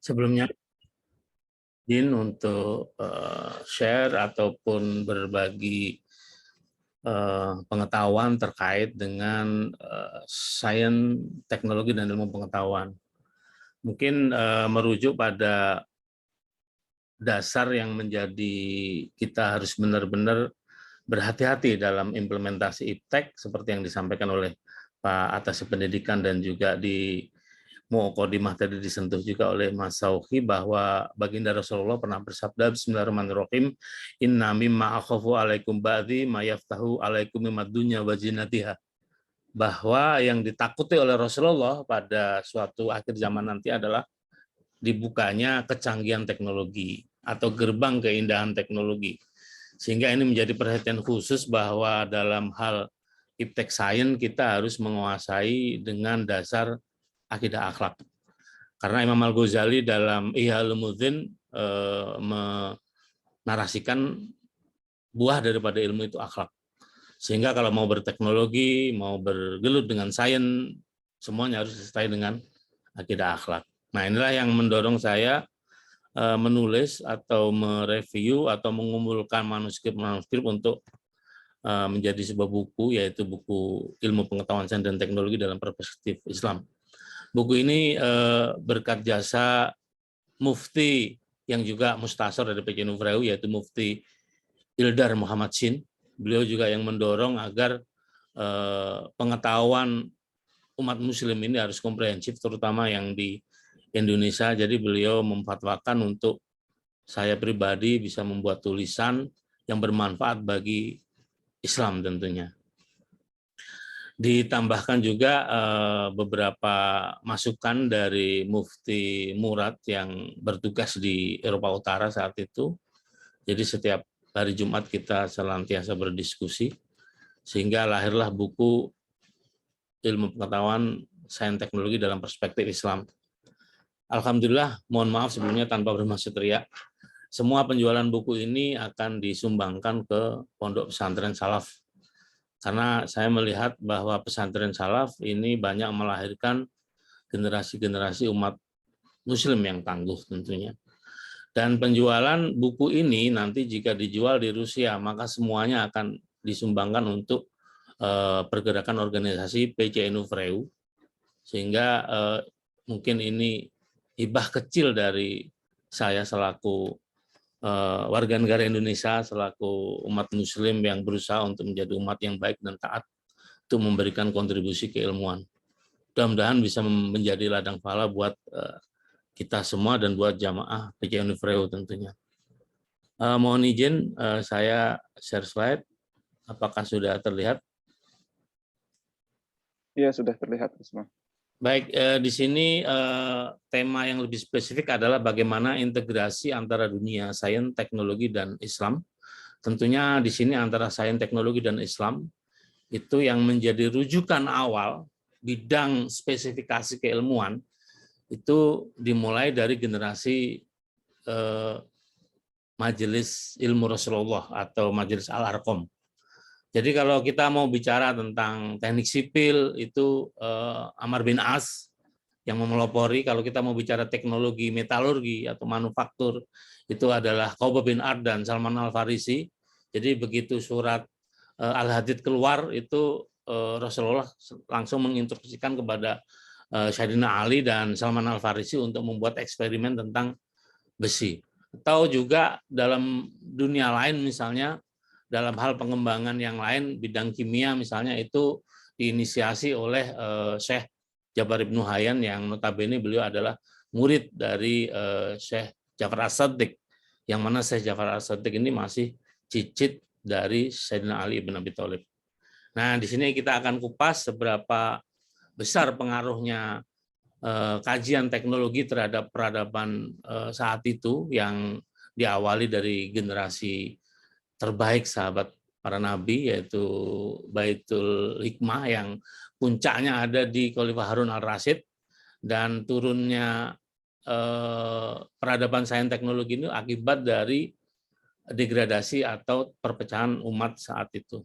Sebelumnya izin untuk share ataupun berbagi pengetahuan terkait dengan sains, teknologi, dan ilmu pengetahuan. Mungkin merujuk pada dasar yang menjadi kita harus benar-benar berhati-hati dalam implementasi iptek seperti yang disampaikan oleh Pak Atas Pendidikan dan juga di Muqaddimah tadi disentuh juga oleh Mas Sauki bahwa baginda Rasulullah pernah bersabda Bismillahirrahmanirrahim inna mimma akhafu alaikum ba'di ma yaftahu alaikum mimad dunya wa zinatiha, bahwa yang ditakuti oleh Rasulullah pada suatu akhir zaman nanti adalah dibukanya kecanggihan teknologi atau gerbang keindahan teknologi. Sehingga ini menjadi perhatian khusus bahwa dalam hal iptek sains kita harus menguasai dengan dasar akidah akhlak. Karena Imam Al-Ghazali dalam Ihya Ulumuddin menarasikan buah daripada ilmu itu akhlak. Sehingga kalau mau berteknologi, mau bergelut dengan sains, semuanya harus disertai dengan akidah akhlak. Nah, inilah yang mendorong saya menulis atau mereview atau mengumpulkan manuskrip-manuskrip untuk menjadi sebuah buku, yaitu buku Ilmu Pengetahuan Sains dan Teknologi dalam Perspektif Islam. Buku ini berkat jasa Mufti yang juga mustasar dari PCNU Freu, yaitu Mufti Ildar Muhammad Shin. Beliau juga yang mendorong agar pengetahuan umat muslim ini harus komprehensif, terutama yang di Indonesia. Jadi beliau memfatwakan untuk saya pribadi bisa membuat tulisan yang bermanfaat bagi Islam tentunya. Ditambahkan juga beberapa masukan dari Mufti Murad yang bertugas di Eropa Utara saat itu. Jadi setiap hari Jumat kita senantiasa berdiskusi, sehingga lahirlah buku Ilmu Pengetahuan Sains Teknologi dalam Perspektif Islam. Alhamdulillah, mohon maaf sebelumnya tanpa bermaksud riya, semua penjualan buku ini akan disumbangkan ke Pondok Pesantren Salaf. Karena saya melihat bahwa pesantren salaf ini banyak melahirkan generasi-generasi umat muslim yang tangguh tentunya. Dan penjualan buku ini nanti jika dijual di Rusia, maka semuanya akan disumbangkan untuk pergerakan organisasi PCNU Freu, sehingga mungkin ini hibah kecil dari saya selaku warga negara Indonesia, selaku umat muslim yang berusaha untuk menjadi umat yang baik dan taat untuk memberikan kontribusi keilmuan. Mudah-mudahan bisa menjadi ladang pahala buat kita semua dan buat jamaah PCNU Freu tentunya. Mohon izin saya share slide. Apakah sudah terlihat? Iya, sudah terlihat, Usman. Baik, di sini tema yang lebih spesifik adalah bagaimana integrasi antara dunia sains, teknologi, dan Islam. Tentunya di sini antara sains, teknologi, dan Islam itu yang menjadi rujukan awal bidang spesifikasi keilmuan itu dimulai dari generasi Majelis Ilmu Rasulullah atau Majelis Al-Arqam. Jadi kalau kita mau bicara tentang teknik sipil itu Amr bin As yang memelopori. Kalau kita mau bicara teknologi metalurgi atau manufaktur itu adalah Qaubah bin Ard dan Salman Al-Farisi. Jadi begitu surat Al-Hadid keluar itu Rasulullah langsung menginstruksikan kepada Sayyidina Ali dan Salman Al-Farisi untuk membuat eksperimen tentang besi. Atau juga dalam dunia lain misalnya dalam hal pengembangan yang lain, bidang kimia misalnya itu diinisiasi oleh Syekh Jabar Ibnu Hayyan yang notabene beliau adalah murid dari Syekh Ja'far As-Shadiq, yang mana Syekh Ja'far As-Shadiq ini masih cicit dari Sayyidina Ali bin Abi Thalib. Nah, di sini kita akan kupas seberapa besar pengaruhnya kajian teknologi terhadap peradaban saat itu yang diawali dari generasi terbaik sahabat para nabi, yaitu Baitul Hikmah yang puncaknya ada di Khalifah Harun al-Rasyid, dan turunnya peradaban sains teknologi ini akibat dari degradasi atau perpecahan umat saat itu.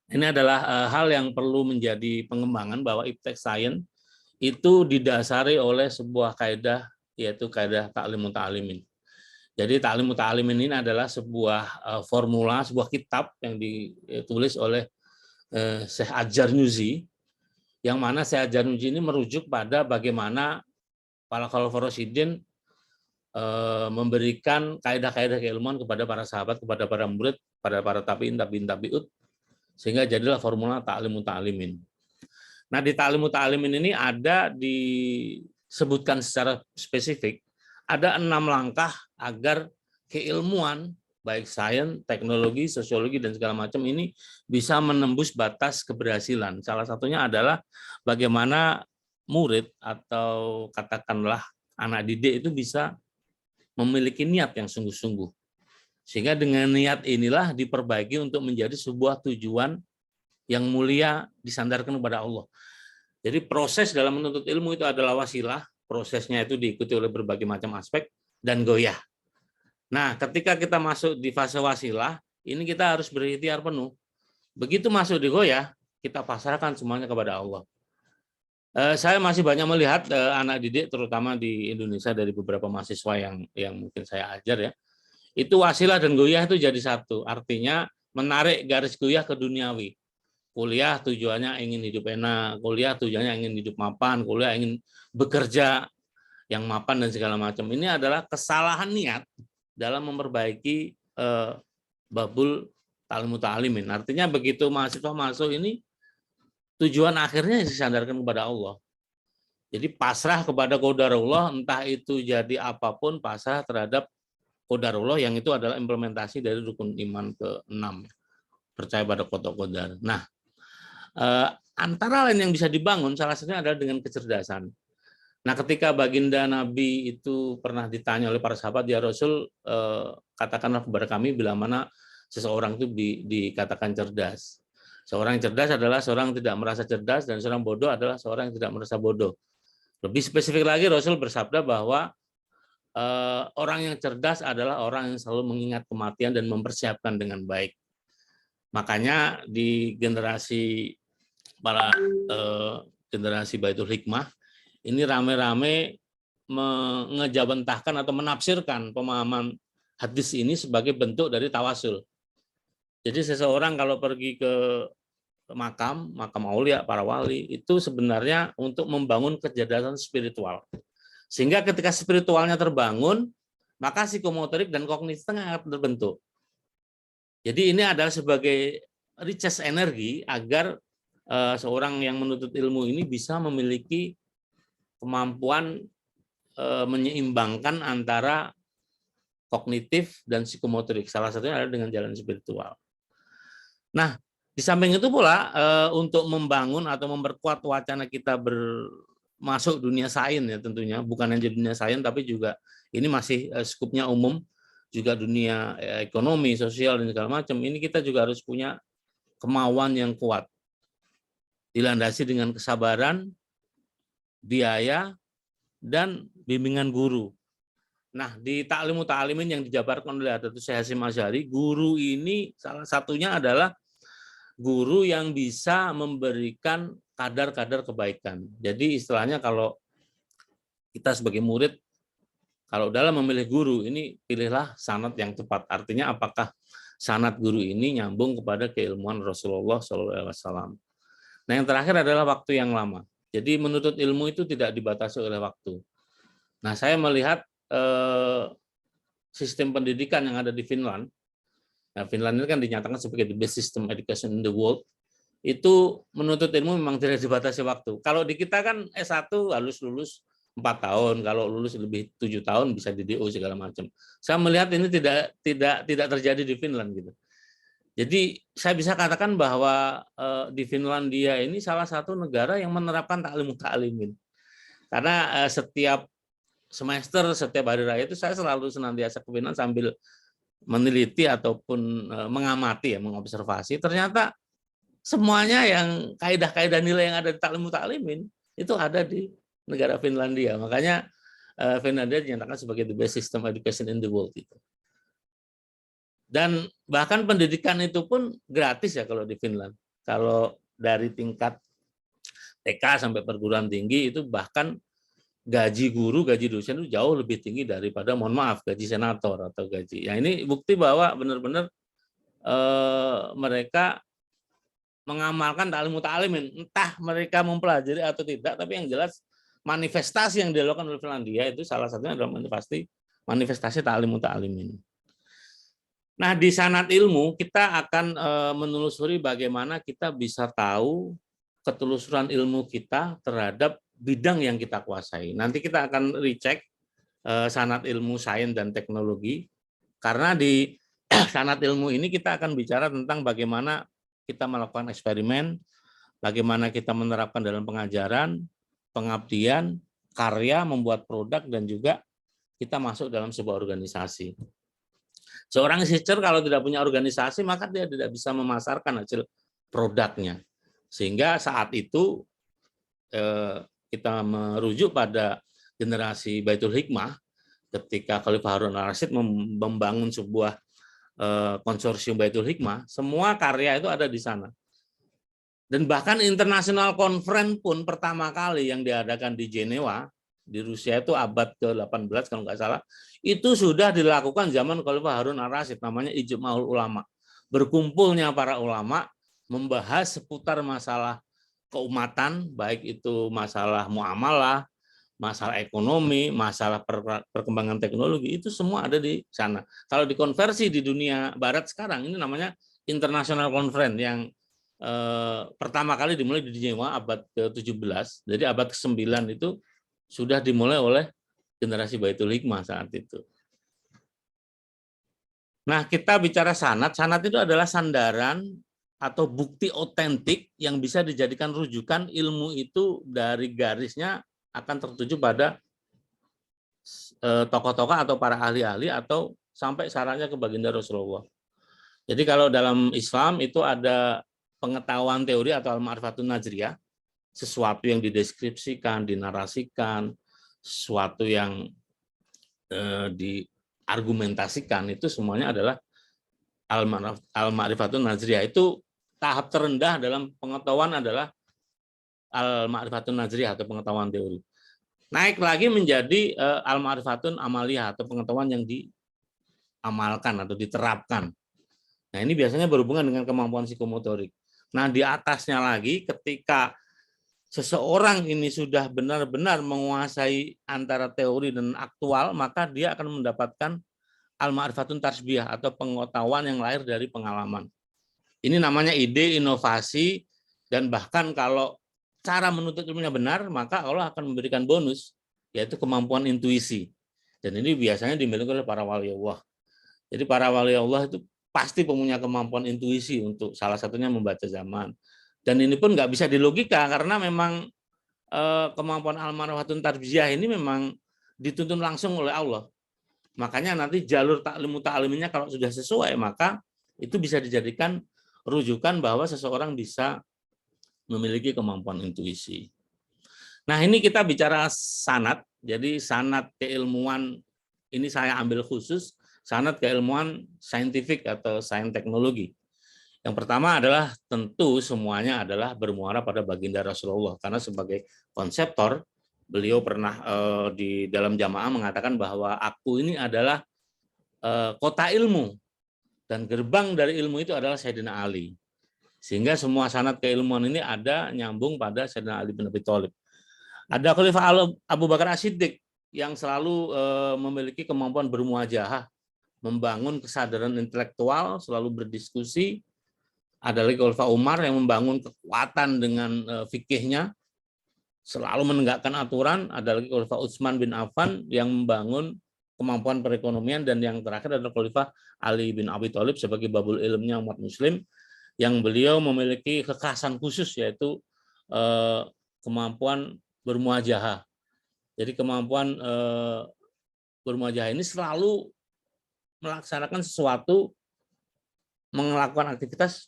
Ini adalah hal yang perlu menjadi pengembangan bahwa iptek sains itu didasari oleh sebuah kaidah yaitu kaidah ta'lim muta'alimin. Jadi ta'lim muta'alimin ini adalah sebuah formula, sebuah kitab yang ditulis oleh Syekh Adz-Dzarnuzi, yang mana Syekh Adz-Dzarnuzi ini merujuk pada bagaimana para Khalifur Rasyidin memberikan kaidah-kaidah keilmuan kepada para sahabat, kepada para murid, pada para tabi'in, tabi'ut, sehingga jadilah formula ta'lim muta'alimin. Nah, di ta'lim muta'alimin ini ada disebutkan secara spesifik, ada 6 langkah agar keilmuan, baik sains, teknologi, sosiologi, dan segala macam ini bisa menembus batas keberhasilan. Salah satunya adalah bagaimana murid atau katakanlah anak didik itu bisa memiliki niat yang sungguh-sungguh. Sehingga dengan niat inilah diperbaiki untuk menjadi sebuah tujuan yang mulia disandarkan kepada Allah. Jadi proses dalam menuntut ilmu itu adalah wasilah, prosesnya itu diikuti oleh berbagai macam aspek, dan goyah. Nah, ketika kita masuk di fase wasilah, ini kita harus berikhtiar penuh. Begitu masuk di goyah, kita pasrahkan semuanya kepada Allah. Saya masih banyak melihat anak didik, terutama di Indonesia, dari beberapa mahasiswa yang mungkin saya ajar ya, itu wasilah dan goyah itu jadi satu. Artinya menarik garis goyah ke duniawi. Kuliah tujuannya ingin hidup enak, kuliah tujuannya ingin hidup mapan, kuliah ingin bekerja yang mapan dan segala macam. Ini adalah kesalahan niat dalam memperbaiki babul ta'lim muta'alimin. Artinya begitu mahasiswa masuk ini, tujuan akhirnya disandarkan kepada Allah. Jadi pasrah kepada qadarullah, entah itu jadi apapun, pasrah terhadap qadarullah, yang itu adalah implementasi dari rukun iman ke-6. Percaya pada qada qadar. Nah, antara lain yang bisa dibangun salah satunya adalah dengan kecerdasan. Nah, ketika baginda Nabi itu pernah ditanya oleh para sahabat, ya Rasul, katakanlah kepada kami bila mana seseorang itu dikatakan cerdas. Seorang yang cerdas adalah seorang yang tidak merasa cerdas, dan seorang bodoh adalah seorang yang tidak merasa bodoh. Lebih spesifik lagi, Rasul bersabda bahwa orang yang cerdas adalah orang yang selalu mengingat kematian dan mempersiapkan dengan baik. Makanya di generasi generasi Baitul Hikmah ini rame-rame mengejawantahkan atau menafsirkan pemahaman hadis ini sebagai bentuk dari tawasul. Jadi seseorang kalau pergi ke makam aulia, para wali, itu sebenarnya untuk membangun kecerdasan spiritual. Sehingga ketika spiritualnya terbangun, maka psikomotorik dan kognitif akan terbentuk. Jadi ini adalah sebagai recharge energi agar seorang yang menuntut ilmu ini bisa memiliki kemampuan menyeimbangkan antara kognitif dan psikomotorik. Salah satunya adalah dengan jalan spiritual. Nah, di samping itu pula untuk membangun atau memperkuat wacana kita masuk dunia sains ya tentunya, bukan hanya dunia sains tapi juga ini masih skupnya umum, juga dunia ekonomi, sosial, dan segala macam. Ini kita juga harus punya kemauan yang kuat, dilandasi dengan kesabaran, biaya, dan bimbingan guru. Nah, di ta'lim muta'alimin yang dijabarkan oleh Hadatus Syekh Hasyim Asy'ari, guru ini salah satunya adalah guru yang bisa memberikan kadar-kadar kebaikan. Jadi istilahnya kalau kita sebagai murid, kalau dalam memilih guru ini pilihlah sanad yang tepat. Artinya apakah sanad guru ini nyambung kepada keilmuan Rasulullah SAW. Nah, yang terakhir adalah waktu yang lama. Jadi menuntut ilmu itu tidak dibatasi oleh waktu. Nah, saya melihat sistem pendidikan yang ada di Finland. Nah, Finland ini kan dinyatakan sebagai the best system education in the world. Itu menuntut ilmu memang tidak dibatasi waktu. Kalau di kita kan S1 harus lulus 4 tahun, kalau lulus lebih 7 tahun bisa di DO segala macam. Saya melihat ini tidak terjadi di Finland gitu. Jadi saya bisa katakan bahwa di Finlandia ini salah satu negara yang menerapkan ta'lim muta'alimin. Karena setiap semester, setiap hari raya itu saya selalu senantiasa ke Finland sambil meneliti ataupun mengamati, mengobservasi. Ternyata semuanya yang kaidah-kaidah nilai yang ada di ta'lim muta'alimin itu ada di negara Finlandia. Makanya Finlandia dinyatakan sebagai the best system education in the world itu. Dan bahkan pendidikan itu pun gratis ya kalau di Finland. Kalau dari tingkat TK sampai perguruan tinggi itu bahkan gaji guru, gaji dosen itu jauh lebih tinggi daripada, mohon maaf, gaji senator atau gaji. Ya ini bukti bahwa benar-benar mereka mengamalkan ta'lim muta'alimin. Entah mereka mempelajari atau tidak, tapi yang jelas manifestasi yang dilakukan oleh Finlandia itu salah satunya adalah manifestasi ta'lim muta'alimin. Nah, di sanad ilmu kita akan menelusuri bagaimana kita bisa tahu ketelusuran ilmu kita terhadap bidang yang kita kuasai. Nanti kita akan recheck sanad ilmu sains dan teknologi, karena di sanad ilmu ini kita akan bicara tentang bagaimana kita melakukan eksperimen, bagaimana kita menerapkan dalam pengajaran, pengabdian, karya, membuat produk, dan juga kita masuk dalam sebuah organisasi. Seorang researcher kalau tidak punya organisasi, maka dia tidak bisa memasarkan hasil produknya. Sehingga saat itu kita merujuk pada generasi Baitul Hikmah, ketika Khalifah Harun al-Rasyid membangun sebuah konsorsium Baitul Hikmah, semua karya itu ada di sana. Dan bahkan International Conference pun pertama kali yang diadakan di Jenewa, di Rusia itu abad ke-18 kalau nggak salah, itu sudah dilakukan zaman Khalifah Harun al-Rasyid, namanya Ijma'ul Ulama. Berkumpulnya para ulama membahas seputar masalah keumatan, baik itu masalah muamalah, masalah ekonomi, masalah perkembangan teknologi, itu semua ada di sana. Kalau dikonversi di dunia barat sekarang, ini namanya International Conference yang pertama kali dimulai di Jenewa abad ke-17, jadi abad ke-9 itu sudah dimulai oleh generasi Baitul Hikmah saat itu. Nah, kita bicara sanad. Sanad itu adalah sandaran atau bukti otentik yang bisa dijadikan rujukan ilmu itu dari garisnya akan tertuju pada tokoh-tokoh atau para ahli-ahli atau sampai sarannya ke baginda Rasulullah. Jadi kalau dalam Islam itu ada pengetahuan teori atau al-ma'rifatun najriyah, sesuatu yang dideskripsikan, dinarasikan, sesuatu yang diargumentasikan, itu semuanya adalah al-ma'rifatun najriyah. Itu tahap terendah dalam pengetahuan adalah al-ma'rifatun najriyah atau pengetahuan teori. Naik lagi menjadi al-ma'rifatun amaliyah atau pengetahuan yang diamalkan atau diterapkan. Nah, ini biasanya berhubungan dengan kemampuan psikomotorik. Nah, di atasnya lagi ketika seseorang ini sudah benar-benar menguasai antara teori dan aktual, maka dia akan mendapatkan al-ma'rifatun tarsbiyah atau pengetahuan yang lahir dari pengalaman. Ini namanya ide, inovasi, dan bahkan kalau cara menuntut ilmunya benar, maka Allah akan memberikan bonus, yaitu kemampuan intuisi. Dan ini biasanya dimiliki oleh para wali Allah. Jadi para wali Allah itu pasti punya kemampuan intuisi untuk salah satunya membaca zaman. Dan ini pun nggak bisa dilogika karena memang kemampuan al-ma'rifatun tarbiyah ini memang dituntun langsung oleh Allah. Makanya nanti jalur ta'lim muta'aliminya kalau sudah sesuai, maka itu bisa dijadikan rujukan bahwa seseorang bisa memiliki kemampuan intuisi. Nah, ini kita bicara sanad. Jadi sanad keilmuan ini saya ambil khusus sanad keilmuan saintifik atau sains teknologi. Yang pertama adalah tentu semuanya adalah bermuara pada baginda Rasulullah, karena sebagai konseptor beliau pernah di dalam jamaah mengatakan bahwa aku ini adalah kota ilmu dan gerbang dari ilmu itu adalah Sayyidina Ali. Sehingga semua sanad keilmuan ini ada nyambung pada Sayyidina Ali bin Abi Thalib. Ada Khalifah Abu Bakar As-Siddiq yang selalu memiliki kemampuan bermuajahah, membangun kesadaran intelektual, selalu berdiskusi. Ada lagi Khalifah Umar yang membangun kekuatan dengan fikihnya, selalu menegakkan aturan. Ada lagi Khalifah Utsman bin Affan yang membangun kemampuan perekonomian, dan yang terakhir adalah Khalifah Ali bin Abi Thalib sebagai babul ilmunya umat muslim, yang beliau memiliki kekhasan khusus yaitu kemampuan bermuajahah. Jadi kemampuan bermuajahah ini selalu melaksanakan sesuatu, melakukan aktivitas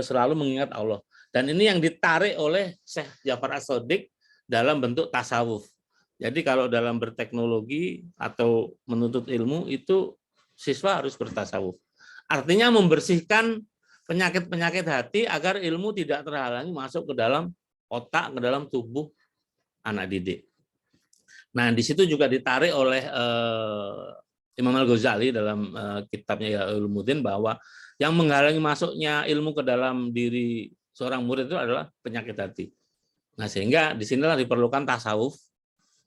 selalu mengingat Allah. Dan ini yang ditarik oleh Syekh Ja'far As-Shadiq dalam bentuk tasawuf. Jadi kalau dalam berteknologi atau menuntut ilmu itu siswa harus bertasawuf. Artinya membersihkan penyakit-penyakit hati agar ilmu tidak terhalangi masuk ke dalam otak, ke dalam tubuh anak didik. Nah, di situ juga ditarik oleh Imam Al-Ghazali dalam kitabnya Ya Ulumuddin bahwa yang menghalangi masuknya ilmu ke dalam diri seorang murid itu adalah penyakit hati. Nah, sehingga disinilah diperlukan tasawuf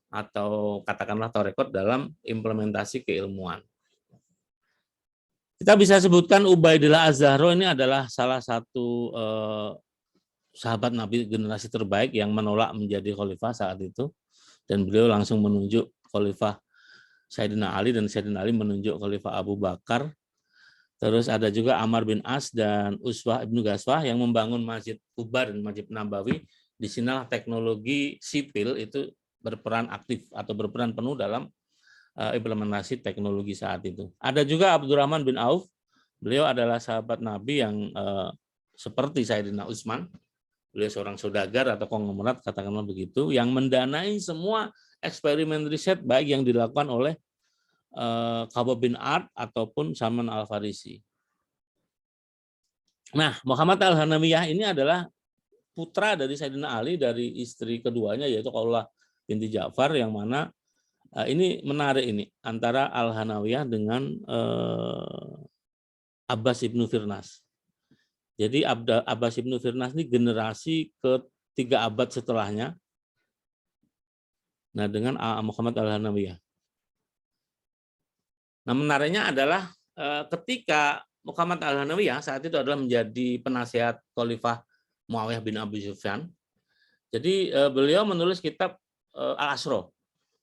atau katakanlah tarekat dalam implementasi keilmuan. Kita bisa sebutkan Ubaidillah Az-Zahro ini adalah salah satu sahabat Nabi generasi terbaik yang menolak menjadi khalifah saat itu, dan beliau langsung menunjuk khalifah Sayyidina Ali, dan Sayyidina Ali menunjuk khalifah Abu Bakar. Terus ada juga Amr bin As dan Uswah ibnu Ghazwah yang membangun Masjid Kuba dan Masjid Nabawi. Di sinilah teknologi sipil itu berperan aktif atau berperan penuh dalam implementasi teknologi saat itu. Ada juga Abdurrahman bin Auf, beliau adalah sahabat Nabi yang seperti Sayyidina Utsman, beliau seorang saudagar atau konglomerat katakanlah begitu, yang mendanai semua eksperimen riset baik yang dilakukan oleh Khabbab bin Ard ataupun Salman Al-Farisi. Nah, Muhammad Al-Hanawiyah ini adalah putra dari Sayyidina Ali dari istri keduanya yaitu Khawlah binti Ja'far, yang mana ini menarik ini antara Al-Hanawiyah dengan Abbas ibnu Firnas. Jadi Abbas ibnu Firnas ini generasi ketiga abad setelahnya. Nah, dengan Muhammad Al-Hanawiyah. Nah, menariknya adalah ketika Muhammad Al-Hanawiyah saat itu adalah menjadi penasihat Khalifah Muawiyah bin Abi Sufyan. Jadi beliau menulis kitab Al-Asra.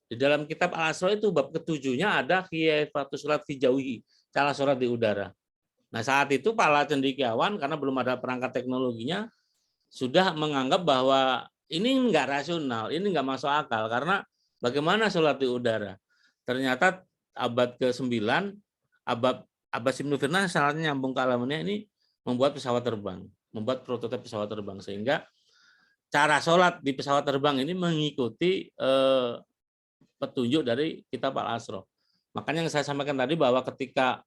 Di dalam kitab Al-Asra itu bab ketujuhnya ada Khiyafatus Surat fi Jawihi, cara sholat di udara. Nah, saat itu para cendekiawan karena belum ada perangkat teknologinya sudah menganggap bahwa ini enggak rasional, ini enggak masuk akal karena bagaimana sholat di udara. Ternyata abad ke-9 Abbas ibnu Firnas salahnya nyambung ke alamannya ini membuat pesawat terbang, membuat prototipe pesawat terbang, sehingga cara sholat di pesawat terbang ini mengikuti petunjuk dari kitab Al-Asra. Makanya yang saya sampaikan tadi bahwa ketika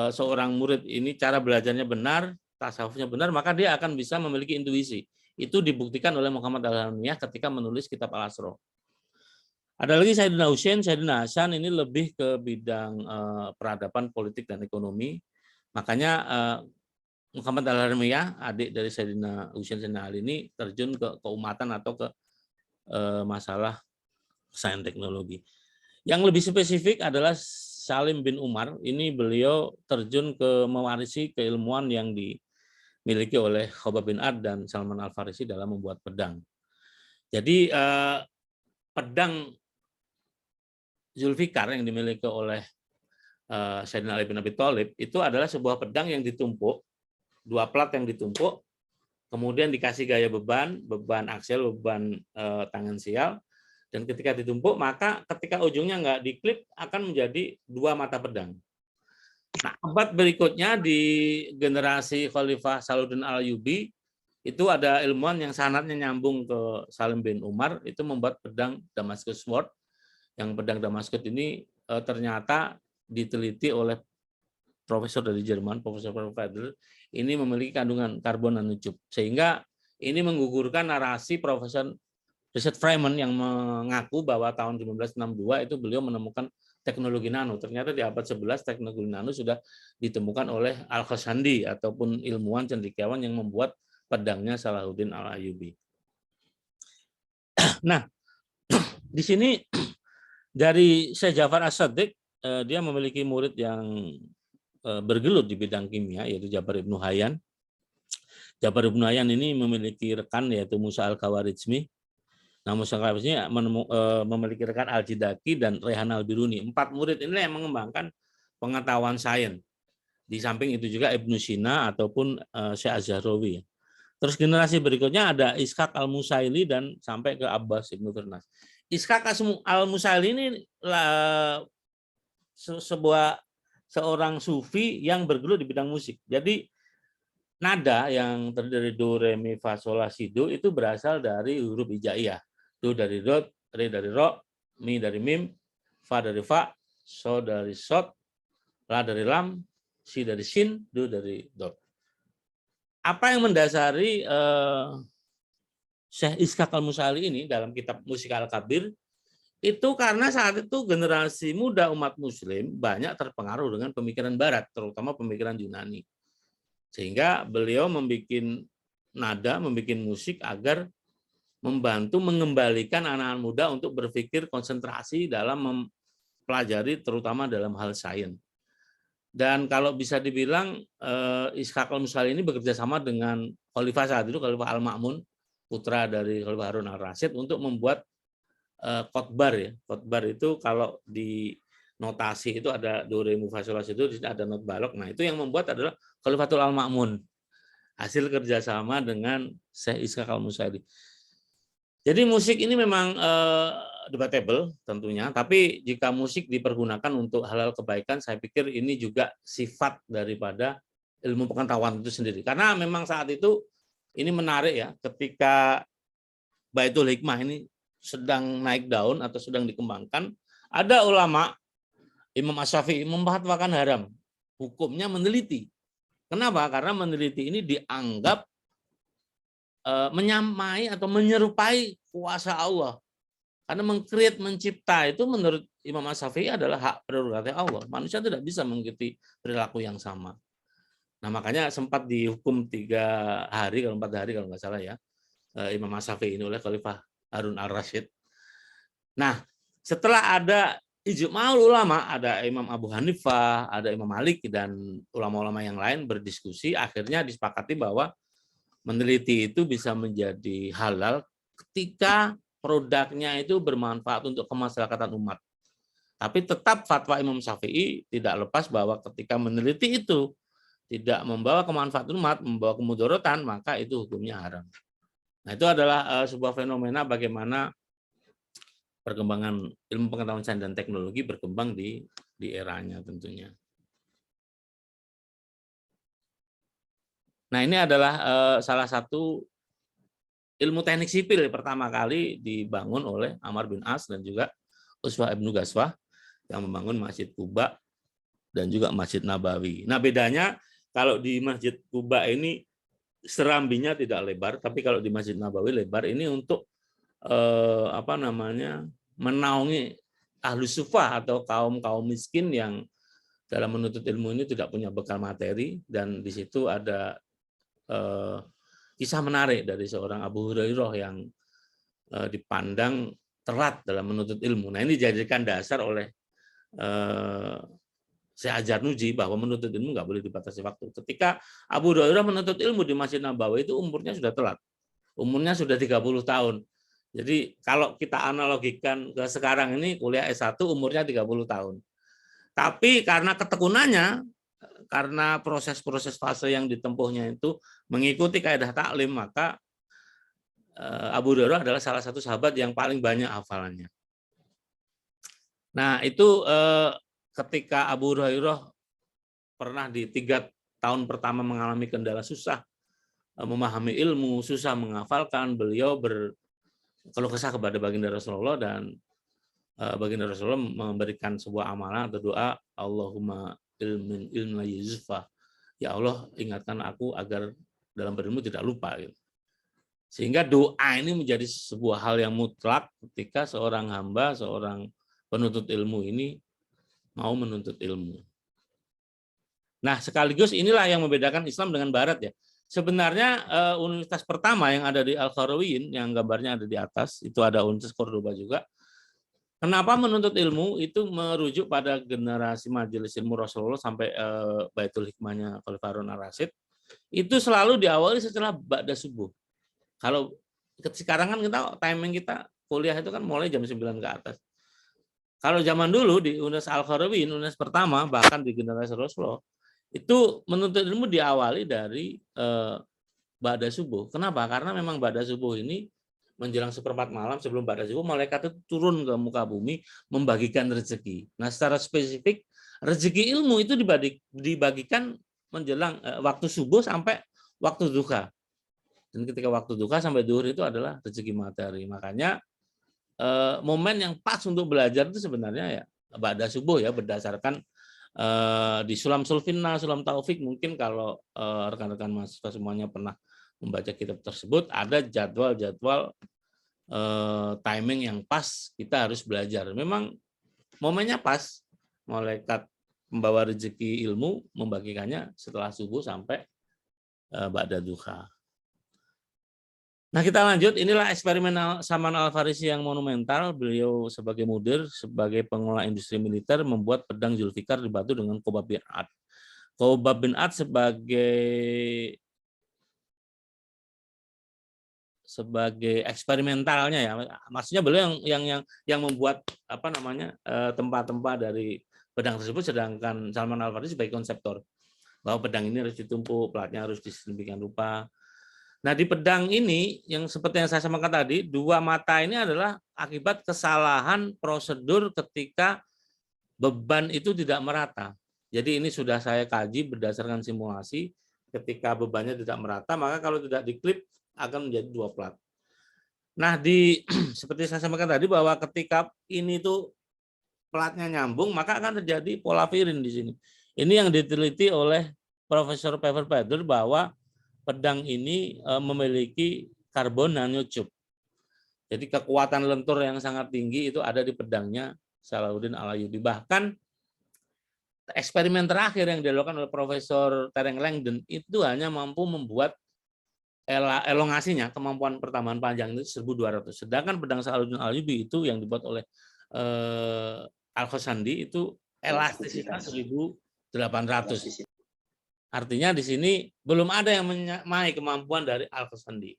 seorang murid ini cara belajarnya benar, tasawufnya benar, maka dia akan bisa memiliki intuisi. Itu dibuktikan oleh Muhammad Al-Hanawiyah ketika menulis kitab Al-Asra. Ada lagi Sayyidina Husain, Sayyidina Hasan ini lebih ke bidang peradaban, politik, dan ekonomi. Makanya Muhammad Al-Hanawiyah, adik dari Sayyidina Husain Sayyidina Ali ini terjun ke keumatan atau ke masalah sains teknologi. Yang lebih spesifik adalah Salim bin Umar. Ini beliau terjun ke mewarisi keilmuan yang dimiliki oleh Khabbab bin Ard dan Salman Al-Farisi dalam membuat pedang. Jadi pedang Zulfikar yang dimiliki oleh Sayyidina Ali bin Abi Thalib itu adalah sebuah pedang yang ditumpuk, dua plat yang ditumpuk, kemudian dikasih gaya beban aksel, beban tangan sial, dan ketika ditumpuk maka ketika ujungnya nggak diklip akan menjadi dua mata pedang. Nah, abad berikutnya di generasi Khalifah Salahuddin Al-Ayyubi itu ada ilmuwan yang sanadnya nyambung ke Salim bin Umar, itu membuat pedang Damascus Sword. Yang pedang Damascus ini ternyata diteliti oleh profesor dari Jerman, Profesor Fadl, ini memiliki kandungan karbon nanocube, sehingga ini menggugurkan narasi Profesor Richard Feynman yang mengaku bahwa tahun 1962 itu beliau menemukan teknologi nano. Ternyata di abad 11 teknologi nano sudah ditemukan oleh Al-Khashandi ataupun ilmuwan cendekiawan yang membuat pedangnya Salahuddin Al-Ayyubi. Nah, di sini dari Syekh Ja'far As-Shadiq, dia memiliki murid yang bergelut di bidang kimia, yaitu Jabar ibnu Hayyan. Jabar ibnu Hayyan ini memiliki rekan yaitu Musa Al-Khawarizmi. Nah, Musa Al-Khawarizmi memiliki rekan Al-Jidaki dan Rehan Al-Biruni. 4 murid ini yang mengembangkan pengetahuan sains. Di samping itu juga Ibnu Sina ataupun Syekh Az-Zahrawi. Terus generasi berikutnya ada Ishaq Al-Musaili dan sampai ke Abbas ibnu Firnas. Ishaq Al-Musaili ini seorang sufi yang bergelut di bidang musik. Jadi nada yang terdiri dari do, re, mi, fa, sol, la, si, do itu berasal dari huruf hijaiyah. Do dari do, re dari ro, mi dari mim, fa dari fa, so dari sot, la dari lam, si dari sin, do dari dot. Apa yang mendasari Syekh Ishaq Al-Musaili ini dalam kitab Musik Al-Kabir Itu karena saat itu generasi muda umat muslim banyak terpengaruh dengan pemikiran barat, terutama pemikiran Yunani. Sehingga beliau membuat nada, membuat musik agar membantu mengembalikan anak-anak muda untuk berpikir konsentrasi dalam mempelajari terutama dalam hal sains. Dan kalau bisa dibilang Ishaq al-Musalli ini bekerja sama dengan Khalifah saat itu, Khalifah Al-Ma'mun, putra dari Khalifah Harun al-Rasyid, untuk membuat kotbar ya. Kotbar itu kalau di notasi itu ada do re mi fa sol la si do, di sini ada not balok. Nah, itu yang membuat adalah Khalifatul Al-Ma'mun. Hasil kerjasama dengan Syekh Ishaq al-Musalli. Jadi musik ini memang debatable tentunya, tapi jika musik dipergunakan untuk hal-hal kebaikan, saya pikir ini juga sifat daripada ilmu pengetahuan itu sendiri. Karena memang saat itu ini menarik ya, ketika Baitul Hikmah ini sedang naik daun atau sedang dikembangkan, ada ulama Imam Asy-Syafi'i memfatwakan haram. Hukumnya meneliti. Kenapa? Karena meneliti ini dianggap menyamai atau menyerupai kuasa Allah. Karena mengkreat, mencipta itu menurut Imam Asy-Syafi'i adalah hak prerogatif Allah. Manusia tidak bisa mengikuti perilaku yang sama. Nah, makanya sempat dihukum 3 hari, kalau 4 hari kalau nggak salah ya, Imam Asy-Syafi'i ini oleh Khalifah Harun al-Rasyid. Nah, setelah ada ijma'ul ulama, ada Imam Abu Hanifah, ada Imam Malik, dan ulama-ulama yang lain berdiskusi, akhirnya disepakati bahwa meneliti itu bisa menjadi halal ketika produknya itu bermanfaat untuk kemaslahatan umat. Tapi tetap fatwa Imam Syafi'i tidak lepas bahwa ketika meneliti itu tidak membawa kemanfaatan umat, membawa kemudaratan, maka itu hukumnya haram. Nah, itu adalah sebuah fenomena bagaimana perkembangan ilmu pengetahuan sains dan teknologi berkembang di eranya tentunya. Nah, ini adalah salah satu ilmu teknik sipil pertama kali dibangun oleh Amr bin As dan juga Uswah ibnu Ghazwah yang membangun Masjid Quba dan juga Masjid Nabawi. Nah, bedanya kalau di Masjid Quba ini serambinya tidak lebar, tapi kalau di Masjid Nabawi lebar. Ini untuk menaungi ahlu sufah atau kaum miskin yang dalam menuntut ilmu ini tidak punya bekal materi, dan di situ ada kisah menarik dari seorang Abu Hurairah yang dipandang telat dalam menuntut ilmu. Nah, ini dijadikan dasar oleh Syekh Ad-Darnuji bahwa menuntut ilmu nggak boleh dibatasi waktu. Ketika Abu Hurairah menuntut ilmu di Masjid Nabawi itu umurnya sudah telat. Umurnya sudah 30 tahun. Jadi kalau kita analogikan ke sekarang ini, kuliah S1 umurnya 30 tahun. Tapi karena ketekunannya, karena proses-proses fase yang ditempuhnya itu mengikuti kaidah taklim, maka Abu Hurairah adalah salah satu sahabat yang paling banyak hafalannya. Nah, itu ketika Abu Hurairah pernah di 3 tahun pertama mengalami kendala susah memahami ilmu, susah menghafalkan, beliau berkeluh kesah kepada baginda Rasulullah, dan baginda Rasulullah memberikan sebuah amalan atau doa, Allahumma ilmin yuzfa. Ya Allah, ingatkan aku agar dalam berilmu tidak lupa. Sehingga doa ini menjadi sebuah hal yang mutlak ketika seorang hamba, seorang penuntut ilmu ini mau menuntut ilmu. Nah, sekaligus inilah yang membedakan Islam dengan Barat ya. Sebenarnya universitas pertama yang ada di Al-Qarawiyyin, yang gambarnya ada di atas, itu ada Universitas Cordoba juga. Kenapa menuntut ilmu itu merujuk pada generasi majelis ilmu Rasulullah sampai Baitul Hikmahnya Khalifah Harun al-Rasyid, itu selalu diawali setelah ba'da subuh. Kalau sekarang kan kita timing kita kuliah itu kan mulai jam 9 ke atas. Kalau zaman dulu di Universitas Al-Qarawiyyin, universitas pertama, bahkan di generasi Rasulullah, itu menuntut ilmu diawali dari ba'da subuh. Kenapa? Karena memang ba'da subuh ini menjelang 1/4 malam sebelum ba'da subuh, malaikat itu turun ke muka bumi membagikan rezeki. Nah, secara spesifik rezeki ilmu itu dibagikan menjelang waktu subuh sampai waktu duha. Dan ketika waktu duha sampai duhur itu adalah rezeki materi. Makanya momen yang pas untuk belajar itu sebenarnya ya ba'da subuh ya, berdasarkan di Sulam Sulfinna, Sulam Taufik, mungkin kalau rekan-rekan mahasiswa semuanya pernah membaca kitab tersebut, ada jadwal-jadwal timing yang pas kita harus belajar. Memang momennya pas, malaikat membawa rezeki ilmu membagikannya setelah subuh sampai ba'da duha. Nah, kita lanjut. Inilah eksperimen Salman Al-Farisi yang monumental. Beliau sebagai mudir, sebagai pengelola industri militer, membuat pedang Zulfikar dibantu dengan Khobab bin Ad. Khobab bin Ad sebagai eksperimentalnya ya, maksudnya beliau yang membuat tempat-tempat dari pedang tersebut, sedangkan Salman Al-Farisi sebagai konseptor bahwa pedang ini harus ditumpuk, platnya harus disemikian rupa. Nah, di pedang ini yang seperti yang saya sampaikan tadi, dua mata ini adalah akibat kesalahan prosedur ketika beban itu tidak merata. Jadi ini sudah saya kaji berdasarkan simulasi, ketika bebannya tidak merata, maka kalau tidak diklip akan menjadi dua plat. Nah, seperti saya sampaikan tadi bahwa ketika ini tuh platnya nyambung, maka akan terjadi polavirin di sini. Ini yang diteliti oleh Profesor Pfefferberger bahwa pedang ini memiliki karbon nanotube. Jadi kekuatan lentur yang sangat tinggi itu ada di pedangnya Salahuddin Al-Ayyubi. Bahkan eksperimen terakhir yang dilakukan oleh Profesor Tereng Langdon itu hanya mampu membuat elongasinya, kemampuan pertambahan panjang itu 1.200. Sedangkan pedang Salahuddin Al-Ayyubi itu yang dibuat oleh Al-Khosandi itu elastisitas 1.800. Artinya di sini belum ada yang menyamai kemampuan dari Al-Khosandi.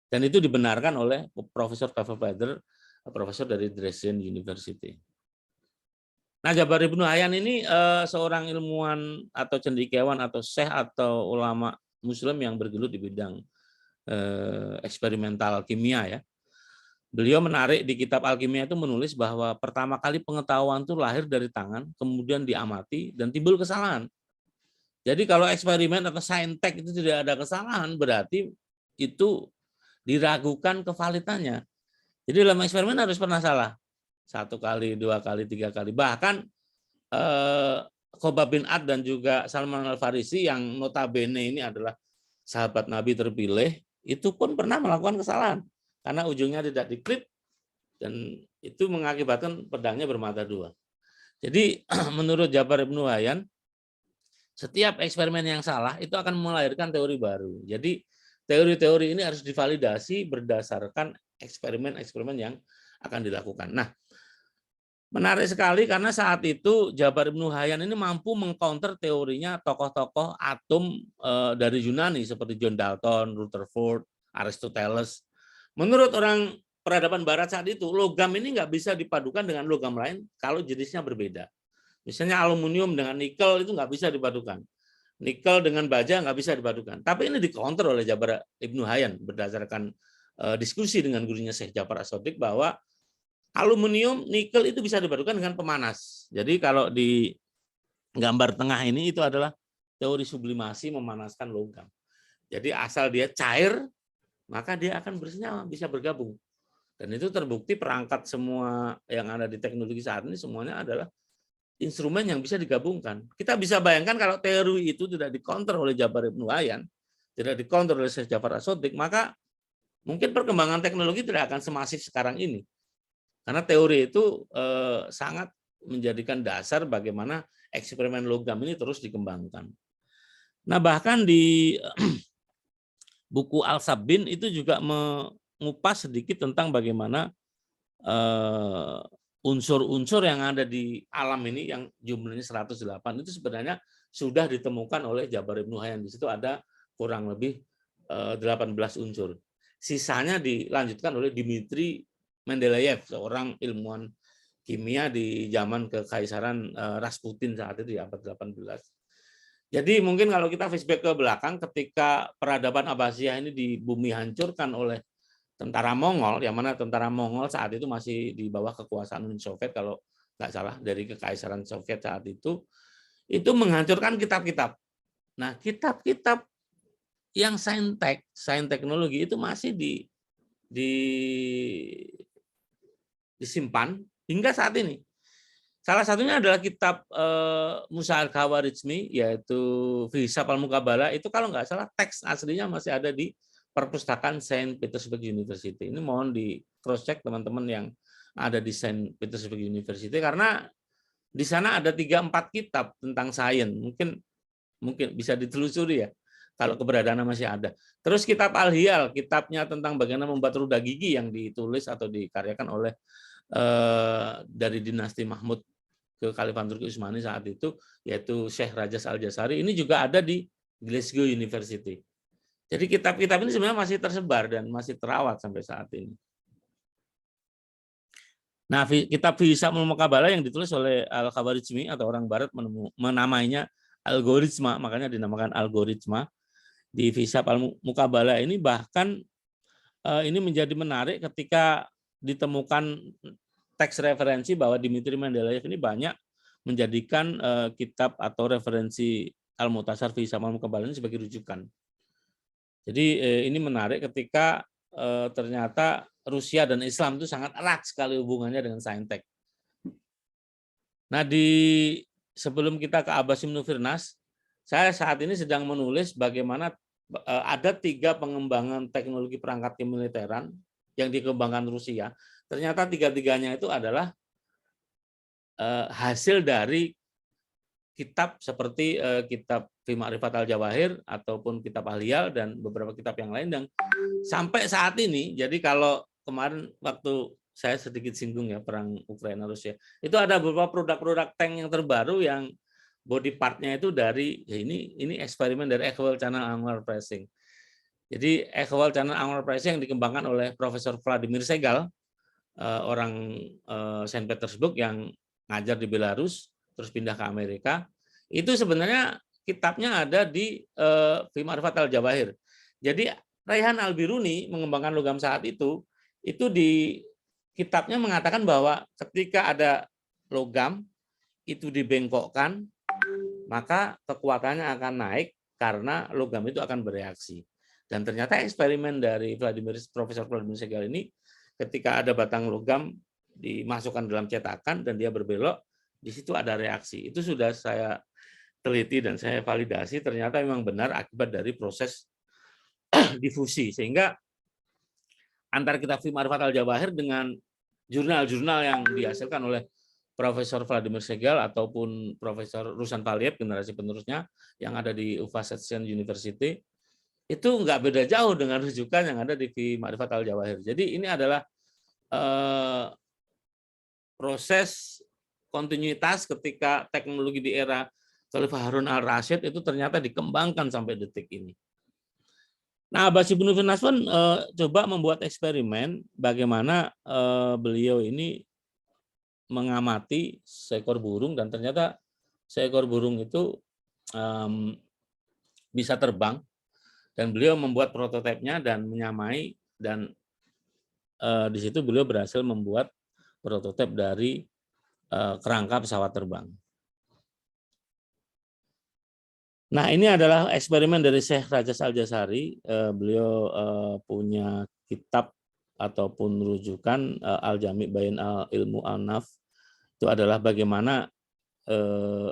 Dan itu dibenarkan oleh Profesor Pfefferberger, profesor dari Dresden University. Nah, Jabar Ibnu Hayyan ini seorang ilmuwan atau cendekiawan atau syekh atau ulama Muslim yang bergelut di bidang eksperimental kimia ya. Beliau menarik di kitab Alkimia itu menulis bahwa pertama kali pengetahuan itu lahir dari tangan, kemudian diamati dan timbul kesalahan. Jadi kalau eksperimen atau saintek itu tidak ada kesalahan, berarti itu diragukan kevalitannya. Jadi dalam eksperimen harus pernah salah. 1 kali, 2 kali, 3 kali. Bahkan Khobab bin Ad dan juga Salman Al-Farisi yang notabene ini adalah sahabat Nabi terpilih, itu pun pernah melakukan kesalahan. Karena ujungnya tidak diklip dan itu mengakibatkan pedangnya bermata dua. Jadi menurut Jabar Ibnu Hayyan, setiap eksperimen yang salah itu akan melahirkan teori baru. Jadi teori-teori ini harus divalidasi berdasarkan eksperimen-eksperimen yang akan dilakukan. Nah, menarik sekali karena saat itu Jabar Ibnu Hayyan ini mampu mengcounter teorinya tokoh-tokoh atom dari Yunani seperti John Dalton, Rutherford, Aristoteles. Menurut orang peradaban Barat saat itu, logam ini nggak bisa dipadukan dengan logam lain kalau jenisnya berbeda. Misalnya aluminium dengan nikel itu nggak bisa dipadukan. Nikel dengan baja nggak bisa dipadukan. Tapi ini dicounter oleh Jabar Ibnu Hayyan berdasarkan diskusi dengan gurunya Syekh Ja'far As-Shadiq bahwa aluminium, nikel itu bisa dipadukan dengan pemanas. Jadi kalau di gambar tengah ini itu adalah teori sublimasi memanaskan logam. Jadi asal dia cair, maka dia akan bersenyawa, bisa bergabung. Dan itu terbukti perangkat semua yang ada di teknologi saat ini semuanya adalah instrumen yang bisa digabungkan. Kita bisa bayangkan kalau teori itu tidak dikontrol oleh Jabar Ibnu Hayyan, tidak dikontrol oleh Syekh Ja'far As-Shadiq, maka mungkin perkembangan teknologi tidak akan semasif sekarang ini. Karena teori itu sangat menjadikan dasar bagaimana eksperimen logam ini terus dikembangkan. Nah, bahkan di buku Al-Sabbin itu juga mengupas sedikit tentang bagaimana unsur-unsur yang ada di alam ini yang jumlahnya 108 itu sebenarnya sudah ditemukan oleh Jabar Ibnu Hayyan. Di situ ada kurang lebih 18 unsur. Sisanya dilanjutkan oleh Dmitri Mendeleyev, seorang ilmuwan kimia di zaman kekaisaran Rasputin saat itu di abad 18. Jadi mungkin kalau kita flashback ke belakang ketika peradaban Abbasiyah ini di bumi hancurkan oleh tentara Mongol, yang mana tentara Mongol saat itu masih di bawah kekuasaan Uni Soviet kalau nggak salah dari kekaisaran Soviet saat itu menghancurkan kitab-kitab. Nah, kitab-kitab yang saintek, sains teknologi itu masih disimpan hingga saat ini. Salah satunya adalah kitab Musa Al-Khawarizmi, yaitu Fi Hisab Al-Muqabalah. Itu kalau nggak salah teks aslinya masih ada di perpustakaan Saint Petersburg University. Ini mohon di cross check teman-teman yang ada di Saint Petersburg University, karena di sana ada 3-4 kitab tentang sains. Mungkin bisa ditelusuri ya kalau keberadaannya masih ada. Terus kitab Al-Hiyal, kitabnya tentang bagaimana membuat ruda gigi yang ditulis atau dikaryakan oleh dari dinasti Mahmud Kekhalifahan Turki Utsmani saat itu, yaitu Syekh Rajas Al-Jazari. Ini juga ada di Glasgow University. Jadi kitab-kitab ini sebenarnya masih tersebar dan masih terawat sampai saat ini. Nah, kitab Fi Hisab Al-Muqabalah yang ditulis oleh Al-Khawarizmi atau orang Barat menamainya algoritma, makanya dinamakan algoritma. Di Fi Hisab Al-Muqabalah ini bahkan ini menjadi menarik ketika ditemukan teks referensi bahwa Dmitri Mendeleev ini banyak menjadikan kitab atau referensi Al-Mu'tasar Fi Hisab Al-Muqabalah ini sebagai rujukan. Jadi ini menarik ketika ternyata Rusia dan Islam itu sangat erat sekali hubungannya dengan saintek. Nah, sebelum kita ke Abbas Ibn Firnas, saya saat ini sedang menulis bagaimana ada 3 pengembangan teknologi perangkat kemiliteran yang dikembangkan Rusia. Ternyata 3-tiganya itu adalah hasil dari kitab seperti kitab Fi Ma'rifat Al-Jawahir ataupun kitab Al-Hiyal dan beberapa kitab yang lain, dan sampai saat ini. Jadi kalau kemarin waktu saya sedikit singgung ya perang Ukraina Rusia, itu ada beberapa produk-produk tank yang terbaru yang body part-nya itu dari ya ini eksperimen dari Equal Channel Angular Pressing. Jadi Equal Channel Angular Pressing yang dikembangkan oleh Profesor Vladimir Segal, orang Saint Petersburg yang ngajar di Belarus terus pindah ke Amerika. Itu sebenarnya kitabnya ada di Fi Ma'rifat Al-Jawahir. Jadi Raihan Al-Biruni mengembangkan logam saat itu di kitabnya mengatakan bahwa ketika ada logam itu dibengkokkan, maka kekuatannya akan naik karena logam itu akan bereaksi. Dan ternyata eksperimen dari Profesor Vladimir Segal ini, ketika ada batang logam dimasukkan dalam cetakan dan dia berbelok, di situ ada reaksi. Itu sudah saya teliti dan saya validasi, ternyata memang benar akibat dari proses difusi. Sehingga antara kitab Fi Ma'rifat Al-Jawahir dengan jurnal-jurnal yang dihasilkan oleh Profesor Vladimir Segal ataupun Profesor Ruslan Valiev, generasi penerusnya yang ada di Ufa Setsien University, itu nggak beda jauh dengan rujukan yang ada di Fi Ma'rifat Al-Jawahir. Jadi ini adalah proses kontinuitas ketika teknologi di era Khalifah Harun al-Rasyid itu ternyata dikembangkan sampai detik ini. Nah, Abbas Ibn Firnas pun coba membuat eksperimen bagaimana beliau ini mengamati seekor burung, dan ternyata seekor burung itu bisa terbang, dan beliau membuat prototipenya dan menyamai, dan di situ beliau berhasil membuat prototip dari kerangka pesawat terbang. Nah, ini adalah eksperimen dari Syekh Rajas Al-Jazari. Beliau punya kitab ataupun rujukan Al-Jami' Bain Al-Ilmu An-Naf. Itu adalah bagaimana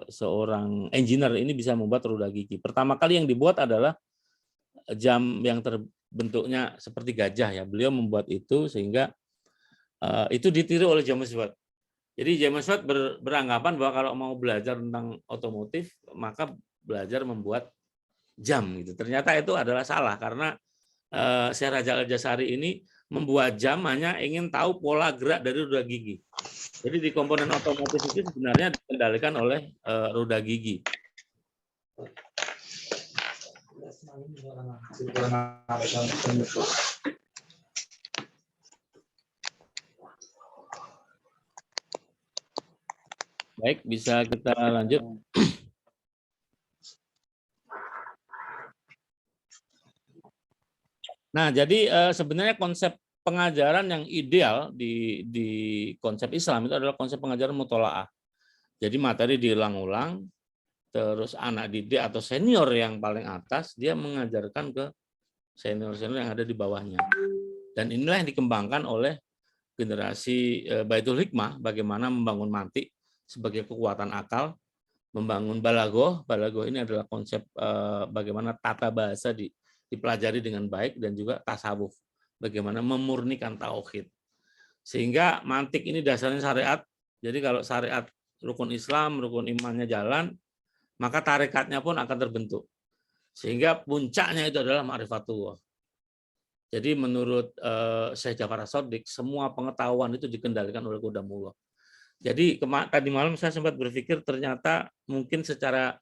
seorang engineer ini bisa membuat roda gigi. Pertama kali yang dibuat adalah jam yang terbentuknya seperti gajah ya. Beliau membuat itu sehingga itu ditiru oleh James Watt. Jadi James Watt beranggapan bahwa kalau mau belajar tentang otomotif maka belajar membuat jam gitu. Ternyata itu adalah salah, karena Syekh Rajas Al-Jazari ini membuat jam hanya ingin tahu pola gerak dari roda gigi. Jadi di komponen otomotif itu sebenarnya dikendalikan oleh roda gigi. Baik, bisa kita lanjut. Nah, jadi sebenarnya konsep pengajaran yang ideal di konsep Islam itu adalah konsep pengajaran mutola'ah. Jadi materi diulang-ulang, terus anak didik atau senior yang paling atas dia mengajarkan ke senior-senior yang ada di bawahnya. Dan inilah yang dikembangkan oleh generasi Baitul Hikmah, bagaimana membangun mantik sebagai kekuatan akal, membangun balagoh. Balagoh ini adalah konsep bagaimana tata bahasa dipelajari dengan baik, dan juga tasawuf, bagaimana memurnikan tauhid. Sehingga mantik ini dasarnya syariat. Jadi kalau syariat rukun Islam, rukun imannya jalan, maka tarekatnya pun akan terbentuk. Sehingga puncaknya itu adalah ma'rifatullah. Jadi menurut Syekh Ja'far As-Shadiq, semua pengetahuan itu dikendalikan oleh qudamullah. Jadi tadi malam saya sempat berpikir ternyata mungkin secara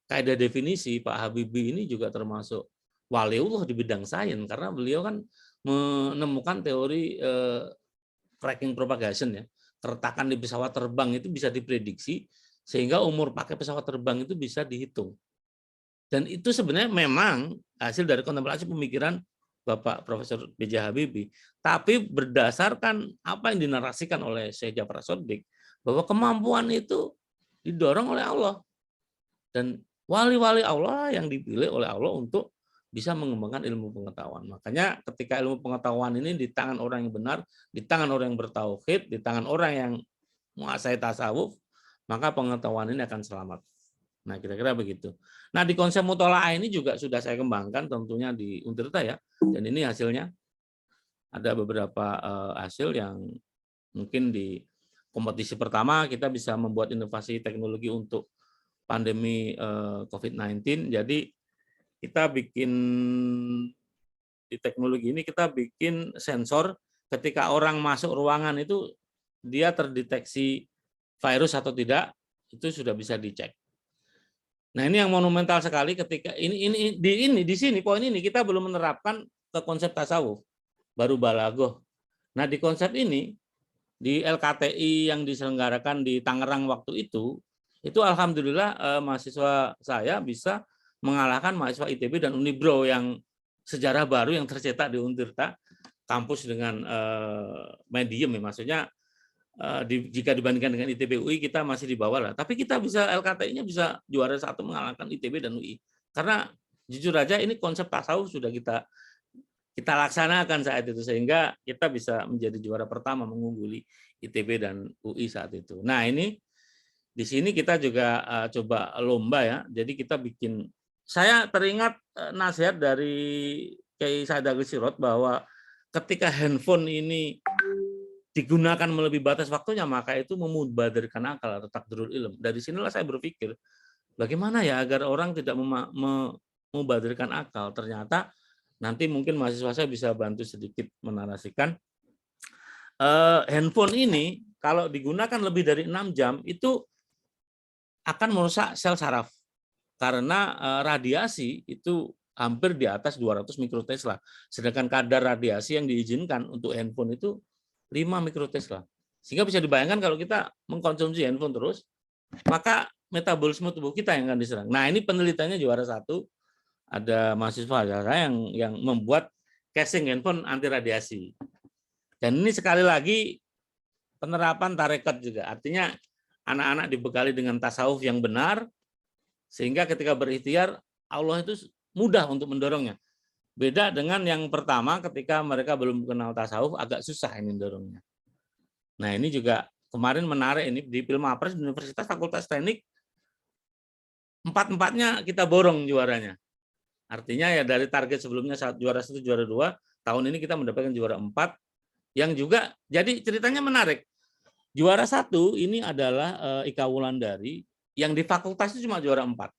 kaidah definisi Pak Habibie ini juga termasuk waliullah di bidang sains, karena beliau kan menemukan teori tracking propagation, ya. Keretakan di pesawat terbang itu bisa diprediksi sehingga umur pakai pesawat terbang itu bisa dihitung. Dan itu sebenarnya memang hasil dari kontemplasi pemikiran Bapak Profesor B.J. Habibie, tapi berdasarkan apa yang dinarasikan oleh Syekh Ja'far As-Shadiq, bahwa kemampuan itu didorong oleh Allah. Dan wali-wali Allah yang dipilih oleh Allah untuk bisa mengembangkan ilmu pengetahuan. Makanya ketika ilmu pengetahuan ini di tangan orang yang benar, di tangan orang yang bertauhid, di tangan orang yang menguasai tasawuf, maka pengetahuan ini akan selamat. Nah, kira-kira begitu. Nah, di konsep mutola'ah ini juga sudah saya kembangkan tentunya di Untirta, ya. Dan ini hasilnya ada beberapa hasil yang mungkin di kompetisi pertama kita bisa membuat inovasi teknologi untuk pandemi COVID-19. Jadi kita bikin di teknologi ini, kita bikin sensor ketika orang masuk ruangan itu dia terdeteksi virus atau tidak, itu sudah bisa dicek. Nah, ini yang monumental sekali ketika di sini poin ini kita belum menerapkan ke konsep tasawuf, baru balagoh. Nah, di konsep ini di LKTI yang diselenggarakan di Tangerang waktu itu alhamdulillah mahasiswa saya bisa mengalahkan mahasiswa ITB dan Unibro yang sejarah baru yang tercetak di Untirta, kampus dengan medium, ya, maksudnya jika dibandingkan dengan ITB UI kita masih di bawah lah, tapi kita bisa LKTI-nya bisa juara 1 mengalahkan ITB dan UI, karena jujur aja ini konsep tasawuf sudah kita laksanakan saat itu, sehingga kita bisa menjadi juara pertama mengungguli ITB dan UI saat itu. Nah, ini di sini kita juga coba lomba, ya. Jadi kita bikin, saya teringat nasihat dari Kiai Said Agil Sirot bahwa ketika handphone ini digunakan melebihi batas waktunya, maka itu memubadirkan akal atau takdirul ilm. Dari sinilah saya berpikir, bagaimana ya agar orang tidak memubadirkan akal. Ternyata nanti mungkin mahasiswa saya bisa bantu sedikit menarasikan, handphone ini kalau digunakan lebih dari 6 jam itu akan merusak sel saraf, karena radiasi itu hampir di atas 200 mikrotesla, sedangkan kadar radiasi yang diizinkan untuk handphone itu 5 mikrotesla. Sehingga bisa dibayangkan kalau kita mengkonsumsi handphone terus, maka metabolisme tubuh kita yang akan diserang. Nah, ini penelitiannya juara 1, ada mahasiswa saya yang membuat casing handphone anti radiasi. Dan ini sekali lagi penerapan tarekat juga. Artinya anak-anak dibekali dengan tasawuf yang benar, sehingga ketika berikhtiar Allah itu mudah untuk mendorongnya. Beda dengan yang pertama, ketika mereka belum kenal tasawuf, agak susah ini mendorongnya. Nah, ini juga kemarin menarik, ini di Pilmapres Universitas Fakultas Teknik, 4-4-nya kita borong juaranya. Artinya ya dari target sebelumnya juara 1, juara 2, tahun ini kita mendapatkan juara 4, yang juga jadi ceritanya menarik. Juara 1 ini adalah Ika Wulandari, yang di fakultas itu cuma juara 4.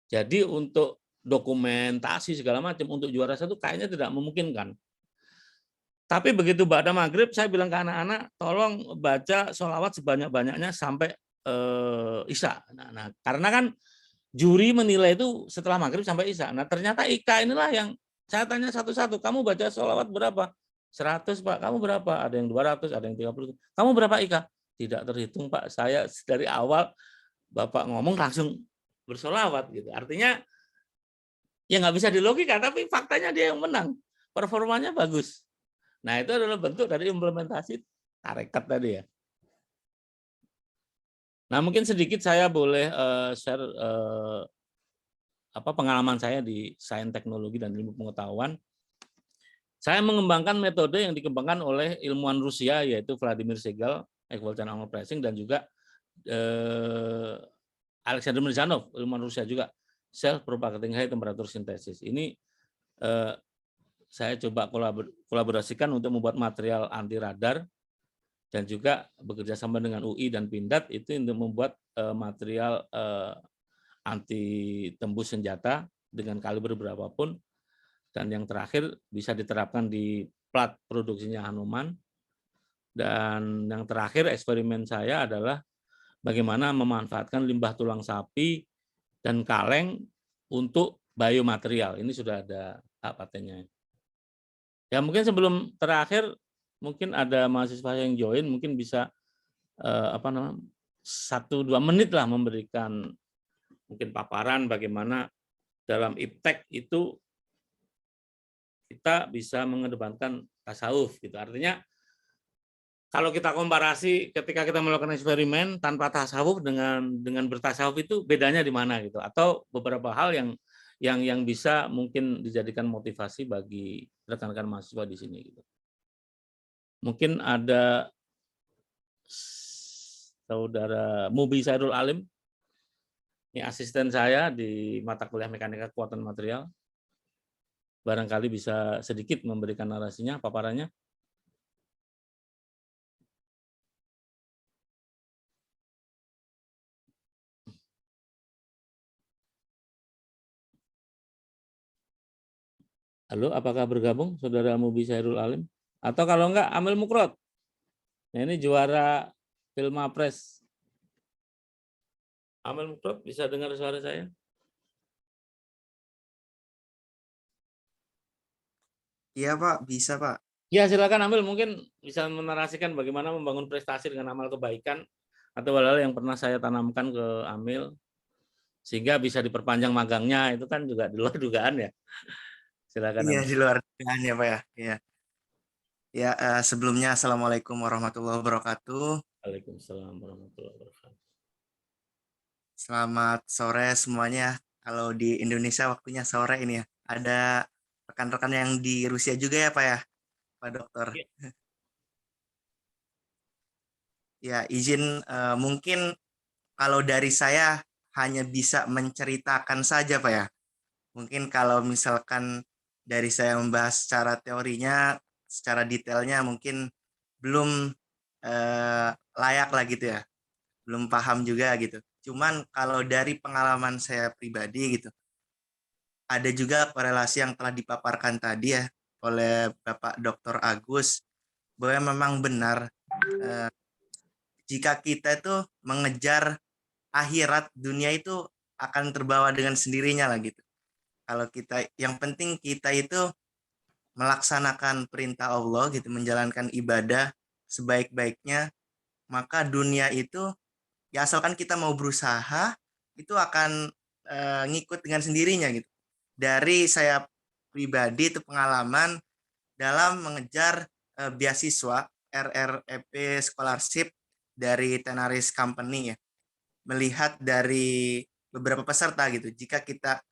Jadi untuk dokumentasi segala macam untuk juara 1 kayaknya tidak memungkinkan. Tapi begitu ba'da maghrib saya bilang ke anak-anak, tolong baca sholawat sebanyak-banyaknya sampai Isya. Nah, karena kan juri menilai itu setelah maghrib sampai Isya. Nah, ternyata Ika inilah yang saya tanya satu-satu, kamu baca sholawat berapa? 100, Pak. Kamu berapa? Ada yang 200, ada yang 30. Kamu berapa, Ika? Tidak terhitung, Pak. Saya dari awal Bapak ngomong langsung bersolawat gitu. Artinya ya nggak bisa dilogika, tapi faktanya dia yang menang. Performanya bagus. Nah, itu adalah bentuk dari implementasi tarekat tadi, ya. Nah, mungkin sedikit saya boleh share pengalaman saya di sains teknologi dan ilmu pengetahuan. Saya mengembangkan metode yang dikembangkan oleh ilmuwan Rusia, yaitu Vladimir Segal, Equal-Chain Armor Tracing, dan juga Alexander Mirzanov, ilmuwan Rusia juga, Self Propagating High Temperature Synthesis. Ini saya coba kolaborasikan untuk membuat material anti radar dan juga bekerja sama dengan UI dan Pindad itu untuk membuat material anti tembus senjata dengan kaliber berapapun, dan yang terakhir bisa diterapkan di plat produksinya Hanuman. Dan yang terakhir eksperimen saya adalah bagaimana memanfaatkan limbah tulang sapi dan kaleng untuk biomaterial. Ini sudah ada patennya. Ya mungkin sebelum terakhir, mungkin ada mahasiswa yang join, mungkin bisa 1-2 menit lah memberikan mungkin paparan bagaimana dalam iptek itu kita bisa mengedepankan tasawuf gitu. Artinya kalau kita komparasi ketika kita melakukan eksperimen tanpa tasawuf dengan bertasawuf itu bedanya di mana gitu, atau beberapa hal yang bisa mungkin dijadikan motivasi bagi rekan-rekan mahasiswa di sini gitu. Mungkin ada Saudara Mubi Sairul Alim, ini asisten saya di mata kuliah Mekanika Kekuatan Material. Barangkali bisa sedikit memberikan narasinya, paparannya. Halo, apakah bergabung Saudara Mubi Sairul Alim? Atau kalau enggak, Amel Mukrot. Nah, ini juara Filmapres. Amel Mukrot, bisa dengar suara saya? Iya Pak, bisa Pak. Ya, silakan Amel, mungkin bisa menarasikan bagaimana membangun prestasi dengan amal kebaikan atau hal-hal yang pernah saya tanamkan ke Amel sehingga bisa diperpanjang magangnya, itu kan juga di luar dugaan ya. Silakan Iya, Amel. di luar dugaan ya Pak ya. Iya. Ya, sebelumnya Assalamualaikum warahmatullahi wabarakatuh. Waalaikumsalam warahmatullahi wabarakatuh. Selamat sore semuanya. Kalau di Indonesia waktunya sore ini ya. Ada rekan-rekan yang di Rusia juga ya Pak ya, Pak Dokter. Ya. Ya, izin mungkin kalau dari saya hanya bisa menceritakan saja Pak ya. Mungkin kalau misalkan dari saya membahas secara teorinya, secara detailnya mungkin belum layak lah gitu ya, belum paham juga gitu. Cuman kalau dari pengalaman saya pribadi gitu, ada juga korelasi yang telah dipaparkan tadi ya oleh Bapak Dr. Agus, bahwa memang benar jika kita itu mengejar akhirat, dunia itu akan terbawa dengan sendirinya lah gitu. Kalau kita, yang penting kita itu melaksanakan perintah Allah gitu, menjalankan ibadah sebaik-baiknya, maka dunia itu ya asalkan kita mau berusaha itu akan ngikut dengan sendirinya gitu. Dari saya pribadi itu pengalaman dalam mengejar beasiswa RREP scholarship dari Tenaris Company ya. Melihat dari beberapa peserta gitu, jika kita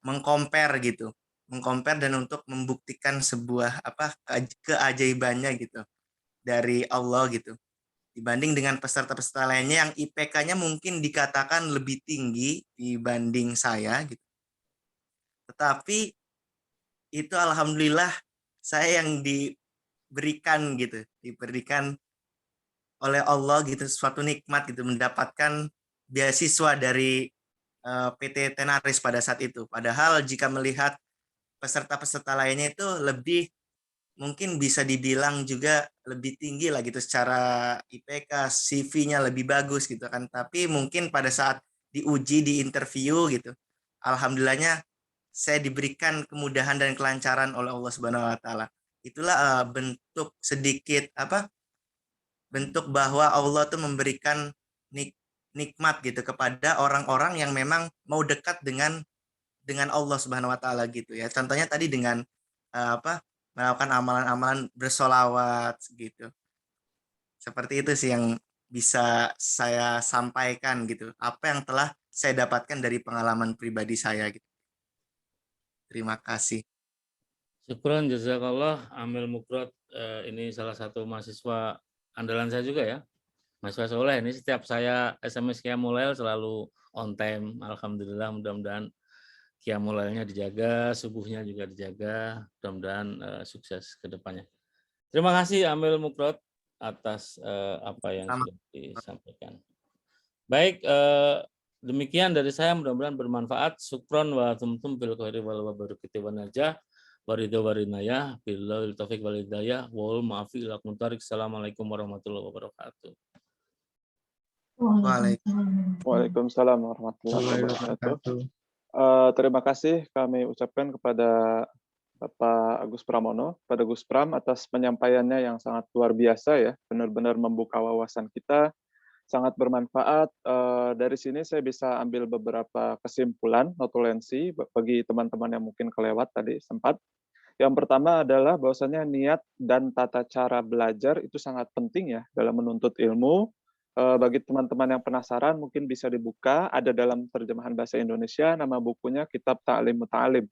mengcompare gitu, mengcompare dan untuk membuktikan sebuah keajaibannya gitu dari Allah gitu, dibanding dengan peserta-peserta lainnya yang IPK-nya mungkin dikatakan lebih tinggi dibanding saya gitu. Tetapi itu alhamdulillah saya yang diberikan oleh Allah gitu, suatu nikmat gitu, mendapatkan beasiswa dari PT Tenaris pada saat itu. Padahal jika melihat peserta-peserta lainnya itu lebih, mungkin bisa dibilang juga lebih tinggi lah gitu secara IPK, CV-nya lebih bagus gitu kan. Tapi mungkin pada saat diuji di interview gitu, alhamdulillahnya saya diberikan kemudahan dan kelancaran oleh Allah Subhanahu wa taala. Itulah bentuk sedikit bentuk bahwa Allah tuh memberikan nikmat gitu kepada orang-orang yang memang mau dekat dengan Allah Subhanahu wa taala gitu ya. Contohnya tadi dengan melakukan amalan-amalan bersolawat gitu. Seperti itu sih yang bisa saya sampaikan gitu. Apa yang telah saya dapatkan dari pengalaman pribadi saya gitu. Terima kasih. Syukron jazakallah Amel Mukrot, ini salah satu mahasiswa andalan saya juga ya. Mahasiswa soleh ini setiap saya SMS Qiyamul Lail selalu on time. Alhamdulillah, mudah-mudahan qiyamul lailnya dijaga, subuhnya juga dijaga. Mudah-mudahan sukses ke depannya. Terima kasih Amil Mukrot atas apa yang Sama. sudah disampaikan. Baik, demikian dari saya, mudah-mudahan bermanfaat. Syukron wa tumtum bil khairi wal barakati wa najah waridho warinayah billahi taufik wal hidayah wal maafi ila kuntarik. Assalamualaikum warahmatullahi wabarakatuh. Waalaikumsalam warahmatullahi wabarakatuh. Terima kasih kami ucapkan kepada Bapak Agus Pramono, pada Gus Pram atas penyampaiannya yang sangat luar biasa ya, benar-benar membuka wawasan kita, sangat bermanfaat. Dari sini saya bisa ambil beberapa kesimpulan, notulensi bagi teman-teman yang mungkin kelewat tadi sempat. Yang pertama adalah bahwasanya niat dan tata cara belajar itu sangat penting ya dalam menuntut ilmu. Bagi teman-teman yang penasaran mungkin bisa dibuka, ada dalam terjemahan bahasa Indonesia, nama bukunya Kitab Ta'lim Muta'alim.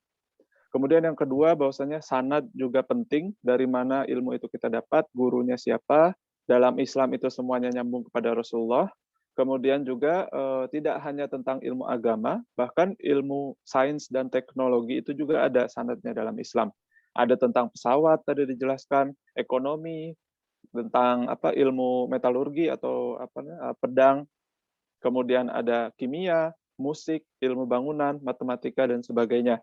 Kemudian yang kedua bahwasanya sanad juga penting, dari mana ilmu itu kita dapat, gurunya siapa. Dalam Islam itu semuanya nyambung kepada Rasulullah. Kemudian juga tidak hanya tentang ilmu agama, bahkan ilmu sains dan teknologi itu juga ada sanadnya dalam Islam. Ada tentang pesawat tadi dijelaskan, ekonomi, tentang ilmu metalurgi atau pedang, kemudian ada kimia, musik, ilmu bangunan, matematika dan sebagainya.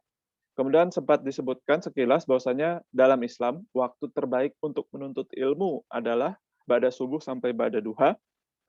Kemudian sempat disebutkan sekilas bahwasanya dalam Islam waktu terbaik untuk menuntut ilmu adalah ba'da subuh sampai ba'da duha.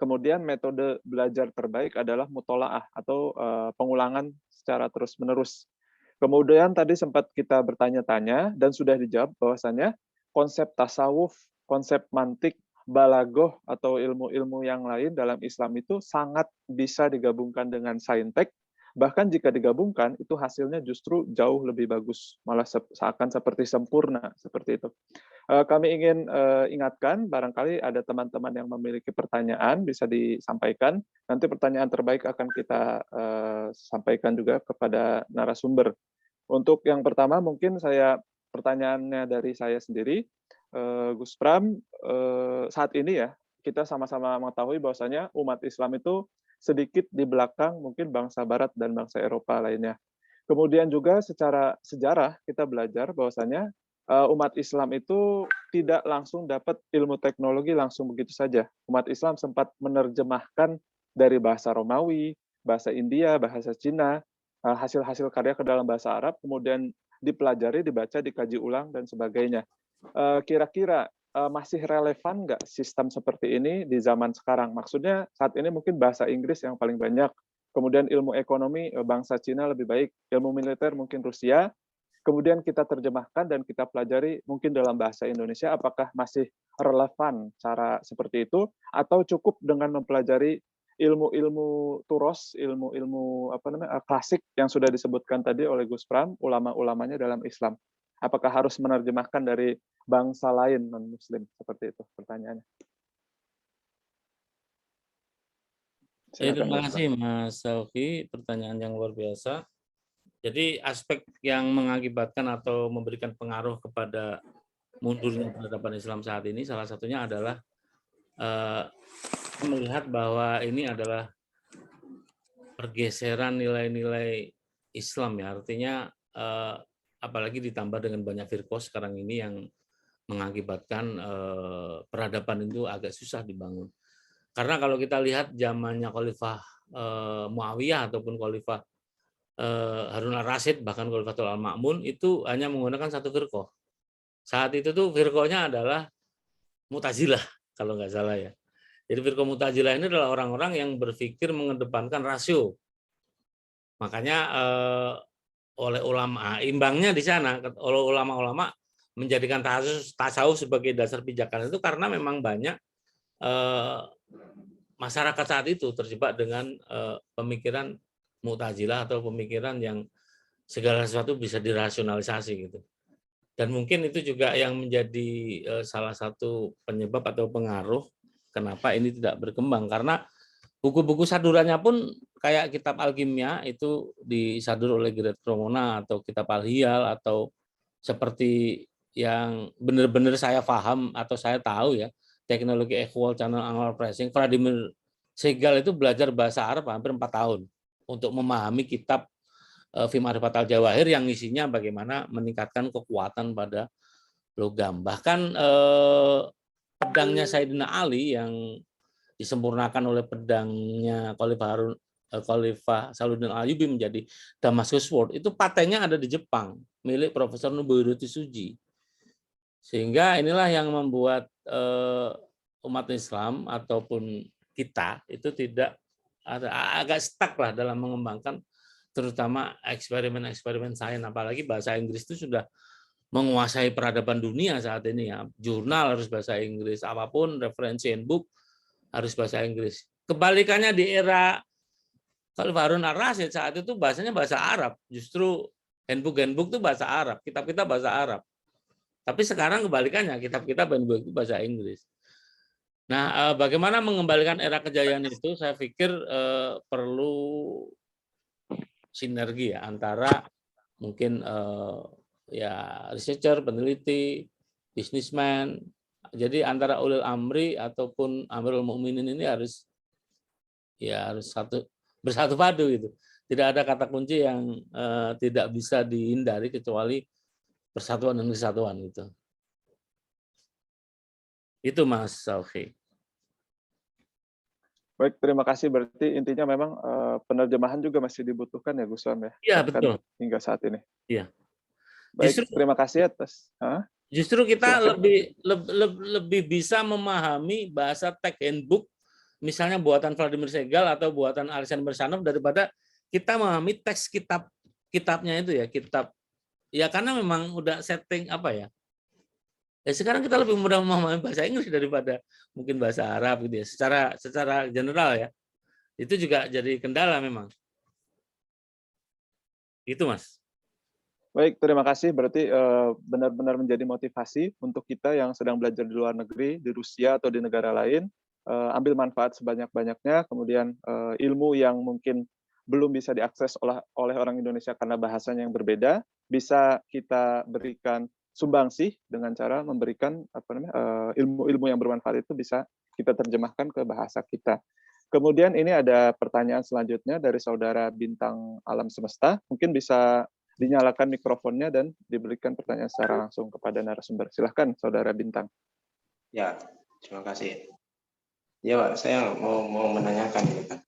Kemudian metode belajar terbaik adalah mutolaah atau pengulangan secara terus-menerus. Kemudian tadi sempat kita bertanya-tanya dan sudah dijawab bahwasanya konsep tasawuf, konsep mantik, balagoh atau ilmu-ilmu yang lain dalam Islam itu sangat bisa digabungkan dengan saintek. Bahkan jika digabungkan itu hasilnya justru jauh lebih bagus, malah seakan seperti sempurna seperti itu. Kami ingin ingatkan, barangkali ada teman-teman yang memiliki pertanyaan bisa disampaikan. Nanti pertanyaan terbaik akan kita sampaikan juga kepada narasumber. Untuk yang pertama mungkin pertanyaannya dari saya sendiri, Gus Pram, saat ini ya kita sama-sama mengetahui bahwasanya umat Islam itu sedikit di belakang mungkin bangsa Barat dan bangsa Eropa lainnya. Kemudian juga secara sejarah kita belajar bahwasanya umat Islam itu tidak langsung dapat ilmu teknologi langsung begitu saja. Umat Islam sempat menerjemahkan dari bahasa Romawi, bahasa India, bahasa Cina, hasil-hasil karya ke dalam bahasa Arab, kemudian dipelajari, dibaca, dikaji ulang, dan sebagainya. Kira-kira masih relevan nggak sistem seperti ini di zaman sekarang? Maksudnya saat ini mungkin bahasa Inggris yang paling banyak, kemudian ilmu ekonomi bangsa Cina lebih baik, ilmu militer mungkin Rusia, kemudian kita terjemahkan dan kita pelajari mungkin dalam bahasa Indonesia, apakah masih relevan cara seperti itu, atau cukup dengan mempelajari ilmu-ilmu turos, ilmu-ilmu klasik yang sudah disebutkan tadi oleh Gus Pram, ulama-ulamanya dalam Islam. Apakah harus menerjemahkan dari bangsa lain non-Muslim? Seperti itu pertanyaannya. Terima kasih Mas Sauki, pertanyaan yang luar biasa. Jadi aspek yang mengakibatkan atau memberikan pengaruh kepada mundurnya peradaban Islam saat ini salah satunya adalah melihat bahwa ini adalah pergeseran nilai-nilai Islam ya, artinya apalagi ditambah dengan banyak firqah sekarang ini yang mengakibatkan peradaban itu agak susah dibangun. Karena kalau kita lihat zamannya Khalifah Muawiyah ataupun Khalifah Harun al-Rasyid, bahkan Khalifatul Al-Ma'mun itu hanya menggunakan satu firqah. Saat itu tuh firqahnya adalah Mu'tazilah kalau nggak salah ya. Jadi firqah Mu'tazilah ini adalah orang-orang yang berpikir mengedepankan rasio. Makanya oleh ulama, imbangnya di sana, oleh ulama-ulama menjadikan tasawuf sebagai dasar pijakan itu karena memang banyak masyarakat saat itu terjebak dengan pemikiran Mu'tazilah atau pemikiran yang segala sesuatu bisa dirasionalisasi gitu. Dan mungkin itu juga yang menjadi salah satu penyebab atau pengaruh kenapa ini tidak berkembang, karena buku-buku sadurannya pun kayak kitab Alkimia itu disadur oleh Gerard Cremona atau kitab Al-Hiyal atau seperti yang benar-benar saya paham atau saya tahu ya, teknologi equal channel angular pressing, Vladimir Segal itu belajar bahasa Arab hampir 4 tahun untuk memahami kitab Fi Ma'rifatil Jawahir yang isinya bagaimana meningkatkan kekuatan pada logam. Bahkan pedangnya Sayyidina Ali yang disempurnakan oleh pedangnya Khalifah Salahuddin Ayyubi menjadi Damascus Sword, itu patennya ada di Jepang, milik Profesor Nobuhiro Tsuji. Sehingga inilah yang membuat umat Islam ataupun kita itu tidak agak stuck lah dalam mengembangkan terutama eksperimen-eksperimen sains, apalagi bahasa Inggris itu sudah menguasai peradaban dunia saat ini ya. Jurnal harus bahasa Inggris, apapun referensi handbook harus bahasa Inggris. Kebalikannya di era Khalifah Harun ar-Rasyid saat itu bahasanya bahasa Arab. Justru handbook itu bahasa Arab, kitab-kitab bahasa Arab. Tapi sekarang kebalikannya, kitab-kitab handbook itu bahasa Inggris. Nah, bagaimana mengembalikan era kejayaan itu? Saya pikir perlu sinergi ya antara mungkin ya researcher, peneliti, bisnismen. Jadi antara ulil amri ataupun amirul mukminin ini harus bersatu padu gitu. Tidak ada kata kunci yang tidak bisa dihindari kecuali persatuan dan kesatuan gitu. Itu Mas Saufi. Baik, terima kasih. Berarti intinya memang penerjemahan juga masih dibutuhkan ya Gus Ram ya? Iya, betul. Hingga saat ini. Iya. Baik, terima kasih atas. Justru kita lebih bisa memahami bahasa teks handbook, misalnya buatan Vladimir Segal atau buatan Alexander Bersanov daripada kita memahami teks kitabnya itu ya, kitab. Ya karena memang udah setting apa ya. Ya sekarang kita lebih mudah memahami bahasa Inggris daripada mungkin bahasa Arab gitu ya. Secara general ya. Itu juga jadi kendala memang. Itu Mas. Baik, terima kasih. Berarti benar-benar menjadi motivasi untuk kita yang sedang belajar di luar negeri, di Rusia atau di negara lain, ambil manfaat sebanyak-banyaknya, kemudian ilmu yang mungkin belum bisa diakses oleh orang Indonesia karena bahasanya yang berbeda, bisa kita berikan sumbangsih dengan cara memberikan ilmu-ilmu yang bermanfaat itu bisa kita terjemahkan ke bahasa kita. Kemudian ini ada pertanyaan selanjutnya dari saudara Bintang Alam Semesta. Mungkin bisa dinyalakan mikrofonnya dan diberikan pertanyaan secara langsung kepada narasumber. Silahkan, saudara Bintang. Ya, terima kasih. Ya Pak, saya mau menanyakan ini Pak.